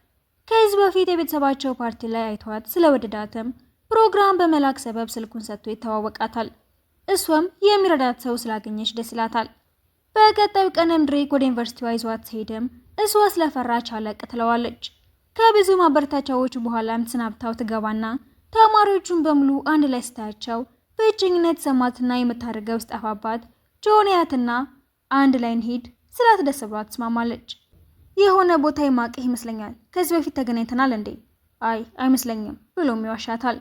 ከዚህ በፊት የቤተሰባቸው ፓርቲ ላይ አይቷት ስለወደዳትም ፕሮግራም በመላክ ሰበብ ስልኩን ሰጥቶ ይተዋወቃታል። እሷም የሚረዳት ሰው ስላገኘች ደስ ይላታል። በቀጣዩ ቀንም ድሬክ ወደ ዩኒቨርሲቲዋ ይዟት ሲሄድም እሷ ስለፈራች አለቅ ትለዋለች። ከብዙ ማበረታቻዎች በኋላም ተሰናብታው ትገባና ተማሪዎቹን በሙሉ አንድ ላይ ስታያቸው ብቸኝነት ሰማትና የምታደርገው ስጠፋባት ጆን ያትና አንድ ላይ እንሂድ ስላት ደስ ብሏት ትስማማለች። የሆነ ቦታ የማቅህ ይመስለኛል። ከዚህ በፊት ተገናኝተናል እንዴ? አይ አይመስለኝም ብሎም ይዋሻታል።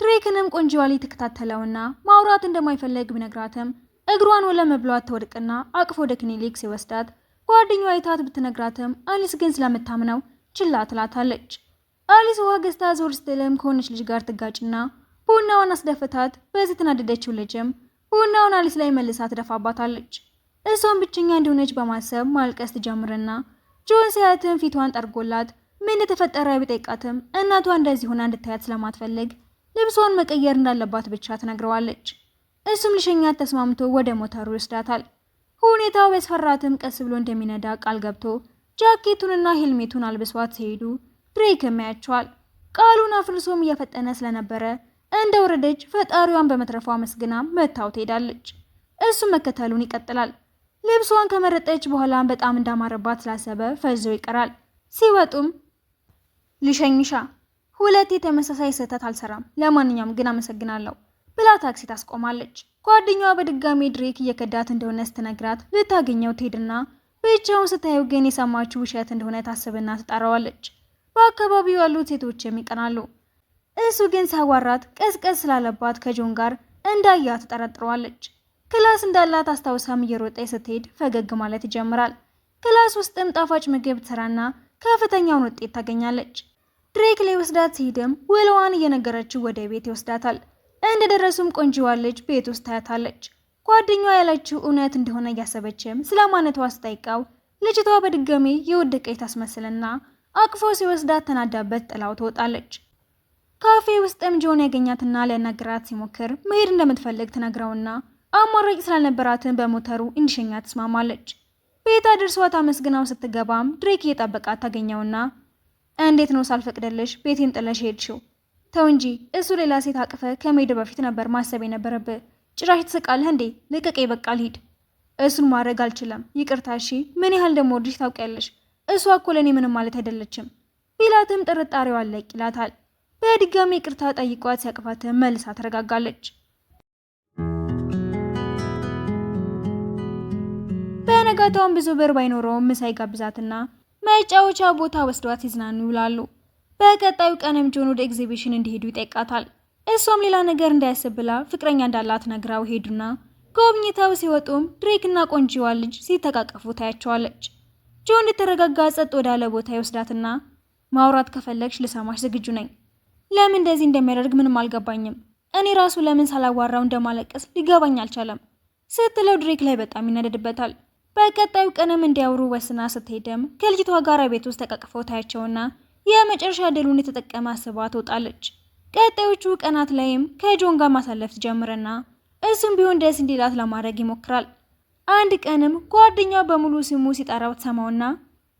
ድሬክንም ቆንጆዋ ላይ ተከታተለውና ማውራት እንደማይፈልግ ቢነግራትም እግሯን ወለም ብሏት ተወድቅና አቅፎ ወደ ክሊኒክ ሲወስዳት ጓደኛዋ አይታት ብትነግራትም አሊስ ግን ስለምታምነው ችላ ትላታለች። አሊስ ውሃ ገዝታ ዞር ስትልም ከሆነች ልጅ ጋር ትጋጭና ቡናዋን አስደፍታት። በዚህ ተናደደችው ልጅም ቡናውን አሊስ ላይ መልሳ ትደፋባታለች። እሷም ብቸኛ እንደሆነች በማሰብ ማልቀስ ትጀምርና ጆን ሲያትም ፊቷን ጠርጎላት ምን እንደተፈጠረ ቢጠይቃትም እናቷ እንደዚህ ሆና እንድታያት ስለማትፈልግ ልብሷን መቀየር እንዳለባት ብቻ ትነግረዋለች። እሱም ልሸኛት ተስማምቶ ወደ ሞተሩ ይወስዳታል። ሁኔታው ያስፈራትም ቀስ ብሎ እንደሚነዳ ቃል ገብቶ ጃኬቱንና ሄልሜቱን አልብሷት ሲሄዱ ድሬክም ያያቸዋል። ቃሉን አፍርሶም እየፈጠነ ስለነበረ እንደ ወረደች ፈጣሪዋን በመትረፏ መስግና መታው ትሄዳለች። እሱም መከተሉን ይቀጥላል። ልብሷን ከመረጠች በኋላም በጣም እንዳማረባት ስላሰበ ፈዞ ይቀራል። ሲወጡም ልሸኝሻ፣ ሁለቴ ተመሳሳይ ስህተት አልሰራም፣ ለማንኛውም ግን አመሰግናለሁ ብላ ታክሲ ታስቆማለች። ጓደኛዋ በድጋሚ ድሬክ እየከዳት እንደሆነ ስትነግራት ልታገኘው ትሄድና ብቻውን ስታየው ግን የሰማችው ውሸት እንደሆነ ታስብና ትጠራዋለች። በአካባቢው ያሉት ሴቶችም ይቀናሉ። እሱ ግን ሲያዋራት ቀስቀስ ስላለባት ከጆን ጋር እንዳያ ትጠረጥረዋለች። ክላስ እንዳላት አስታውሳም እየሮጠች ስትሄድ ፈገግ ማለት ይጀምራል። ክላስ ውስጥም ጣፋጭ ምግብ ትሰራና ከፍተኛውን ውጤት ታገኛለች። ድሬክ ላይ ወስዳት ሲሄድም ውሎዋን እየነገረችው ወደ ቤት ይወስዳታል። እንደደረሱም ቆንጆዋ ልጅ ቤት ውስጥ ታያታለች። ጓደኛዋ ያለችው እውነት እንደሆነ እያሰበችም ስለማነቷ አስጠይቀው ልጅቷ በድጋሚ የወደቀች ታስመስልና አቅፎ ሲወስዳት ተናዳበት ጥላው ትወጣለች። ካፌ ውስጥም ጆን ያገኛትና ሊያናግራት ሲሞክር መሄድ እንደምትፈልግ ትነግረውና አማራጭ ስላልነበራትን በሞተሩ እንዲሸኛ ትስማማለች። ቤት አድርሷት አመስግናው ስትገባም ድሬክ እየጠበቃት ታገኘውና እንዴት ነው ሳልፈቅደልሽ ቤቴን ጥለሽ ሄድሽው? ተው እንጂ እሱ ሌላ ሴት አቅፈ ከመሄድ በፊት ነበር ማሰብ የነበረብህ። ጭራሽ ትስቃለህ እንዴ? ልቀቀኝ፣ በቃ ልሂድ። እሱን ማድረግ አልችልም፣ ይቅርታ እሺ። ምን ያህል እንደምወድሽ ታውቂያለሽ። እሷ እኮ ለእኔ ምንም ማለት አይደለችም ቢላትም ጥርጣሬው አለቅ ይላታል። በድጋሚ ይቅርታ ጠይቋት ሲያቅፋትም መልሳ ተረጋጋለች። በነጋታውም ብዙ ብር ባይኖረውም ምሳ ይጋብዛትና መጫወቻ ቦታ ወስዷት ሲዝናኑ ይውላሉ። በቀጣዩ ቀንም ጆን ወደ ኤግዚቢሽን እንዲሄዱ ይጠይቃታል። እሷም ሌላ ነገር እንዳያስብ ብላ ፍቅረኛ እንዳላት ነግራው ሄዱና ጎብኝተው ሲወጡም ድሬክና ቆንጂዋ ልጅ ሲተቃቀፉ ታያቸዋለች። ጆን እንድትረጋጋ ጸጥ ወዳለ ቦታ ይወስዳትና ማውራት ከፈለግሽ ልሰማሽ ዝግጁ ነኝ። ለምን እንደዚህ እንደሚያደርግ ምንም አልገባኝም። እኔ ራሱ ለምን ሳላዋራው እንደማለቀስ ሊገባኝ አልቻለም ስትለው ድሬክ ላይ በጣም ይናደድበታል። በቀጣዩ ቀንም እንዲያወሩ ወስና ስትሄድም ከልጅቷ ጋር ቤት ውስጥ ተቃቅፈው ታያቸውና የመጨረሻ ድሉን የተጠቀመ አስባ ትወጣለች። ቀጣዮቹ ቀናት ላይም ከጆን ጋር ማሳለፍ ትጀምርና እሱም ቢሆን ደስ እንዲላት ለማድረግ ይሞክራል። አንድ ቀንም ጓደኛው በሙሉ ስሙ ሲጠራው ትሰማውና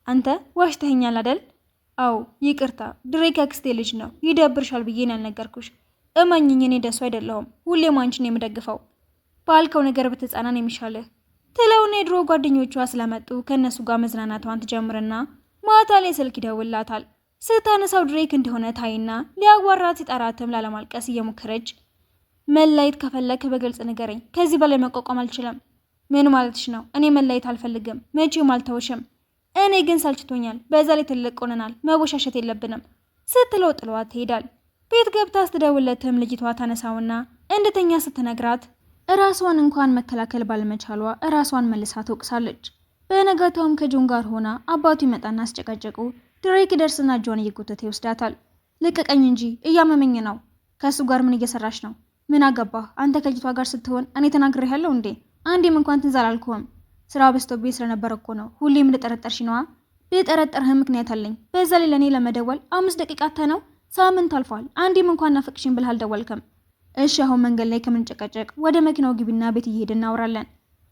አንተ ዋሽተኸኛል አይደል? አው ይቅርታ፣ ድሬክ አክስቴ ልጅ ነው። ይደብርሻል ብዬን ያልነገርኩሽ። እመኝኝ፣ እኔ ደሱ አይደለሁም። ሁሌም አንቺን የምደግፈው። ባልከው ነገር ብትጻናን የሚሻልህ ትለውና የድሮ ጓደኞቿ ስለመጡ ከነሱ ጋር መዝናናቷን ትጀምርና ማታ ላይ ስልክ ይደውላታል። ስታነሳው ድሬክ እንደሆነ ታይና ሊያዋራት ሲጠራትም ላለማልቀስ እየሞከረች መላየት ከፈለክ በግልጽ ንገረኝ፣ ከዚህ በላይ መቋቋም አልችልም። ምን ማለትሽ ነው? እኔ መላየት አልፈልግም፣ መቼም አልተውሽም። እኔ ግን ሰልችቶኛል። በዛ ላይ ትልቅ ሆነናል፣ መቦሻሸት የለብንም ስትለው ጥሏት ትሄዳል። ቤት ገብታ ስትደውለትም ልጅቷ ታነሳውና እንደተኛ ስትነግራት እራሷን እንኳን መከላከል ባለመቻሏ እራሷን መልሳ ትወቅሳለች። በነጋታውም ከጆን ጋር ሆና አባቱ ይመጣና አስጨቃጨቁ። ድሬክ ደርስና ጆን እየጎተተ ይወስዳታል። ልቀቀኝ እንጂ እያመመኝ ነው። ከእሱ ጋር ምን እየሰራች ነው? ምን አገባህ? አንተ ከልጅቷ ጋር ስትሆን እኔ ተናግሬያለሁ እንዴ? አንዴም እንኳን ትዝ አላልኩህም። ስራ በዝቶብኝ ስለነበረ እኮ ነው። ሁሌም እንደጠረጠርሽ ነዋ። ብጠረጠርህም ምክንያት አለኝ። በዛ ላይ ለእኔ ለመደወል 5 ደቂቃ ነው። ሳምንት አልፏል። አንዴም እንኳን ናፍቅሽኝ ብለህ አልደወልክም። እሺ አሁን መንገድ ላይ ከምንጨቃጨቅ ወደ መኪናው ግቢና ቤት እየሄድን እናወራለን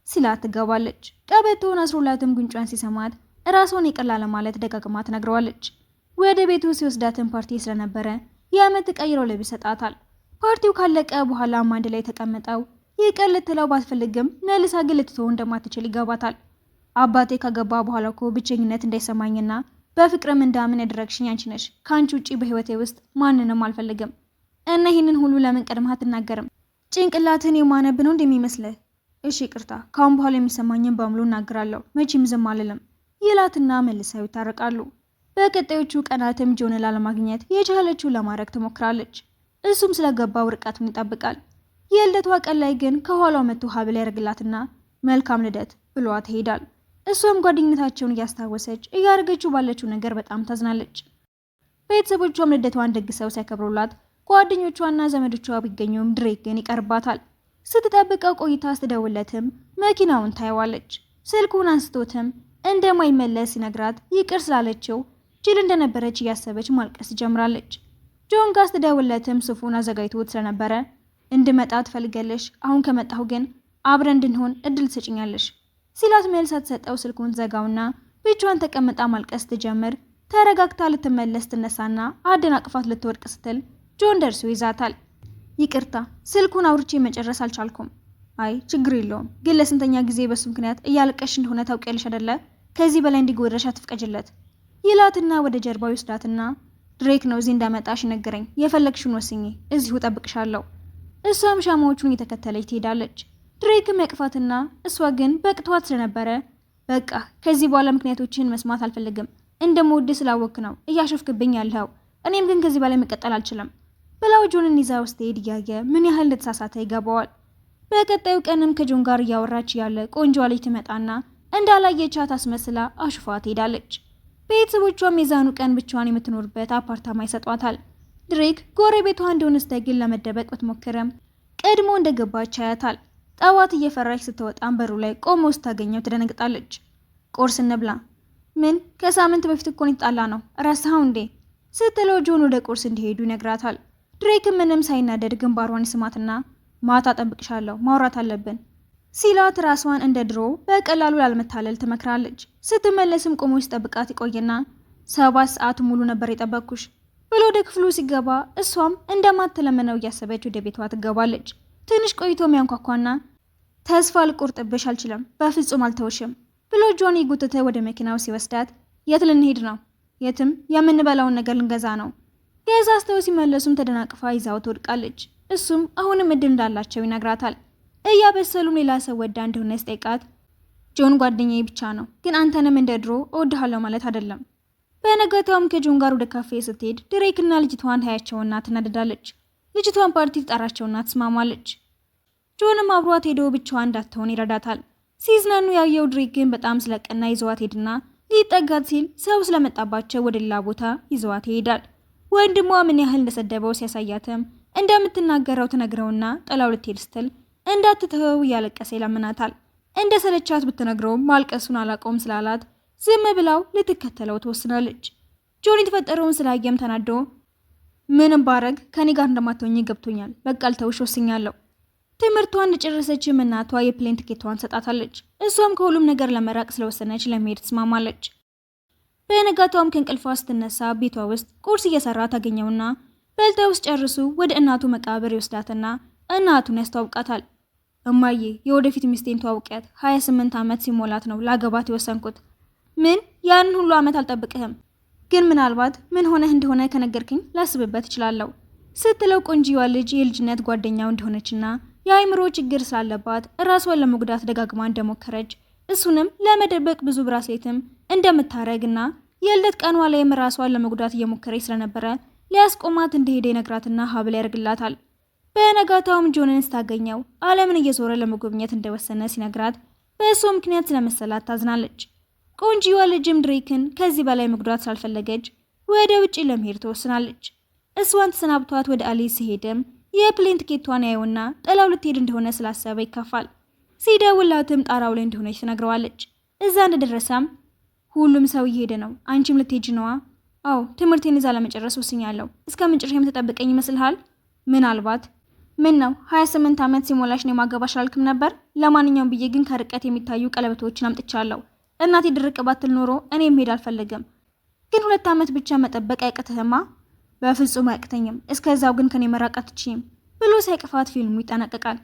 ሲላት ትገባለች። ቀበቶውን አስሮላትም ጉንጯን ሲሰማት እራሷን ይቅር ለማለት ደጋግማ ትነግረዋለች። ወደ ቤቱ ሲወስዳትን ፓርቲ ስለነበረ የምትቀይረው ልብስ ይሰጣታል። ፓርቲው ካለቀ በኋላም አንድ ላይ ተቀምጠው ይቅር ልትለው ባትፈልግም መልሳ ግን ልትተው እንደማትችል ይገባታል። አባቴ ካገባ በኋላ እኮ ብቸኝነት እንዳይሰማኝና በፍቅርም እንዳምን ያደረግሽኝ አንቺ ነሽ። ከአንቺ ውጪ በህይወቴ ውስጥ ማንንም አልፈልግም እና ይህንን ሁሉ ለምን ቀድመህ አትናገርም? ጭንቅላትን የማነብ ነው እንደሚመስልህ? እሺ ይቅርታ፣ ካሁን በኋላ የሚሰማኝን በሙሉ እናገራለሁ፣ መቼም ዝም አልልም ይላትና መልሰው ይታረቃሉ። በቀጣዮቹ ቀናትም ጆንን ላለማግኘት የቻለችው ለማድረግ ትሞክራለች። እሱም ስለገባው ርቀቱን ይጠብቃል። የልደቷ ቀን ላይ ግን ከኋላው መጥቶ ሀብል ያደርግላትና መልካም ልደት ብሏት ይሄዳል። እሷም ጓደኝነታቸውን እያስታወሰች እያደረገችው ባለችው ነገር በጣም ታዝናለች። ቤተሰቦቿም ልደቷን ደግሰው ሲያከብሩላት ጓደኞቿና ዘመዶቿ ቢገኙም ድሬክ ግን ይቀርባታል። ስትጠብቀው ቆይታ ስትደውለትም መኪናውን ታየዋለች። ስልኩን አንስቶትም እንደማይመለስ ሲነግራት ይቅር ስላለችው ጅል እንደነበረች እያሰበች ማልቀስ ትጀምራለች። ጆን ጋር ስትደውለትም ሱፉን አዘጋጅቶት ስለነበረ እንድመጣ ትፈልጋለሽ፣ አሁን ከመጣሁ ግን አብረን እንድንሆን እድል ትሰጭኛለሽ ሲላት መልስ ሳትሰጠው ስልኩን ዘጋውና ብቻዋን ተቀምጣ ማልቀስ ትጀምር። ተረጋግታ ልትመለስ ትነሳና አደናቅፋት ልትወድቅ ስትል ጆን ደርሶ ይዛታል። ይቅርታ ስልኩን አውርቼ መጨረስ አልቻልኩም። አይ ችግር የለውም፣ ግን ለስንተኛ ጊዜ በሱ ምክንያት እያለቀሽ እንደሆነ ታውቂያለሽ አይደለ? ከዚህ በላይ እንዲጎዳሽ አትፍቀጅለት ይላትና ወደ ጀርባው ይወስዳትና ድሬክ ነው እዚህ እንዳመጣሽ ነገረኝ። የፈለግሽውን ወስኚ፣ እዚሁ ጠብቅሻለሁ። እሷም ሻማዎቹን እየተከተለች ትሄዳለች። ድሬክም ያቅፋትና እሷ ግን በቅቷት ስለነበረ በቃ ከዚህ በኋላ ምክንያቶችን መስማት አልፈልግም፣ እንደምወድ ስላወክ ነው እያሸፍክብኝ ያለው። እኔም ግን ከዚህ በላይ መቀጠል አልችልም ብላው ጆንን ይዛ ውስጥ ሄድ እያየ ምን ያህል እንደተሳሳተ ይገባዋል። በቀጣዩ ቀንም ከጆን ጋር እያወራች ያለ ቆንጆ ልጅ ትመጣና እንዳላየቻት አስመስላ አሽፏ ትሄዳለች። ቤተሰቦቿም የዛኑ ቀን ብቻዋን የምትኖርበት አፓርታማ ይሰጧታል። ድሬክ ጎረቤቷ እንደሆነ ስተግል ለመደበቅ ብትሞክርም ቀድሞ እንደገባች ያያታል። ጠዋት እየፈራች ስትወጣም በሩ ላይ ቆሞ ስታገኘው ትደነግጣለች። ቁርስ እንብላ። ምን? ከሳምንት በፊት እኮ የተጣላ ነው፣ ረሳኸው እንዴ? ስትለው ጆን ወደ ቁርስ እንዲሄዱ ይነግራታል። ድሬክ ምንም ሳይናደድ ግንባሯን ስማትና ማታ ጠብቅሻለሁ፣ ማውራት አለብን ሲላት ራሷን እንደ ድሮ በቀላሉ ላልመታለል ትመክራለች። ስትመለስም ቆሞ ሲጠብቃት ይቆይና 7 ሰዓት ሙሉ ነበር የጠበቅኩሽ ብሎ ወደ ክፍሉ ሲገባ እሷም እንደማትለመነው እያሰበች ወደ ቤቷ ትገባለች። ትንሽ ቆይቶ የሚያንኳኳና ተስፋ ልቆርጥብሽ አልችልም፣ በፍጹም አልተውሽም ብሎ ጆን ጉትተ ወደ መኪናው ሲወስዳት የት ልንሄድ ነው? የትም፣ የምንበላውን ነገር ልንገዛ ነው። ገዛዝተው ሲመለሱም ተደናቅፋ ይዛው ትወድቃለች። እሱም አሁንም እድል እንዳላቸው ይነግራታል። እያበሰሉም ሌላ ሰው ወዳ እንደሆነ ስጠይቃት ጆን ጓደኛዬ ብቻ ነው፣ ግን አንተንም እንደ ድሮ እወድሃለሁ ማለት አይደለም። በነገታውም ከጆን ጋር ወደ ካፌ ስትሄድ ድሬክና ልጅቷን ታያቸውና ትናደዳለች። ልጅቷን ፓርቲ ትጠራቸውና ትስማማለች። ጆንም አብሯት ሄዶ ብቻዋን እንዳትሆን ይረዳታል። ሲዝናኑ ያየው ድሬክ ግን በጣም ስለቀና ይዘዋት ሄድና ሊጠጋት ሲል ሰው ስለመጣባቸው ወደ ሌላ ቦታ ይዘዋት ይሄዳል። ወንድሟ ምን ያህል እንደሰደበው ሲያሳያትም እንደምትናገረው ትነግረውና ጥላው ልትሄድ ስትል እንዳትተወው እያለቀሰ ይለምናታል። እንደ ሰለቻት ብትነግረውም ማልቀሱን አላቆም ስላላት ዝም ብላው ልትከተለው ትወስናለች። ጆን የተፈጠረውን ስላየም ተናዶ ምንም ባረግ ከኔ ጋር እንደማትሆኝ ገብቶኛል፣ በቃ ልተውሽ ወስኛለሁ። ትምህርቷን እንደጨረሰችም እናቷ የፕሌን ትኬቷን ሰጣታለች። እሷም ከሁሉም ነገር ለመራቅ ስለወሰነች ለመሄድ ትስማማለች። በነጋታውም ከእንቅልፏ ስትነሳ ቤቷ ውስጥ ቁርስ እየሰራ ታገኘውና በልተው ውስጥ ጨርሱ ወደ እናቱ መቃብር ይወስዳትና እናቱን ያስተዋውቃታል። እማዬ የወደፊት ሚስቴን ተዋውቂያት 28 ዓመት ሲሞላት ነው ላገባት የወሰንኩት። ምን? ያንን ሁሉ ዓመት አልጠብቅህም፣ ግን ምናልባት ምን ሆነህ እንደሆነ ከነገርክኝ ላስብበት እችላለሁ ስትለው ቆንጂዋ ልጅ የልጅነት ጓደኛው እንደሆነችና የአይምሮ ችግር ስላለባት ራሷን ለመጉዳት ደጋግማ እንደሞከረች እሱንም ለመደበቅ ብዙ ብራስሌትም እንደምታረግና የልደት ቀኗ ላይም ራሷን ለመጉዳት እየሞከረች ስለነበረ ሊያስቆማት እንደሄደ ይነግራትና ሀብል ያደርግላታል። በነጋታውም ጆንን ስታገኘው ዓለምን እየዞረ ለመጎብኘት እንደወሰነ ሲነግራት በእሱ ምክንያት ስለመሰላት ታዝናለች። ቆንጂዋ ልጅም ድሬክን ከዚህ በላይ መጉዳት ስላልፈለገች ወደ ውጪ ለመሄድ ትወስናለች። እሷን ተሰናብቷት ወደ አሊስ ሲሄድም የፕሌን ትኬቷን ያየውና ጥላው ልትሄድ እንደሆነ ስላሰበ ይከፋል። ሲደውላትም ጣራው ላይ እንደሆነች ትነግረዋለች። እዛ እንደደረሰም ሁሉም ሰው እየሄደ ነው፣ አንቺም ልትሄጂ ነዋ? አዎ፣ ትምህርቴን እዛ ለመጨረስ ወስኛለሁ። እስከ መጨረሻ የምትጠብቀኝ ይመስልሃል? ምናልባት። ምን ነው 28 ዓመት ሲሞላሽ ነው ማገባሽ አልክም ነበር? ለማንኛውም ብዬ ግን ከርቀት የሚታዩ ቀለበቶችን አምጥቻለሁ። እናቴ ድርቅ ባትል ኖሮ እኔ መሄድ አልፈልግም። ግን 2 ዓመት ብቻ መጠበቅ አይቅትህማ? በፍጹም አያቅተኝም። እስከዛው ግን ከኔ መራቅ አትችይም ብሎ ሳይቅፋት ፊልሙ ይጠናቀቃል።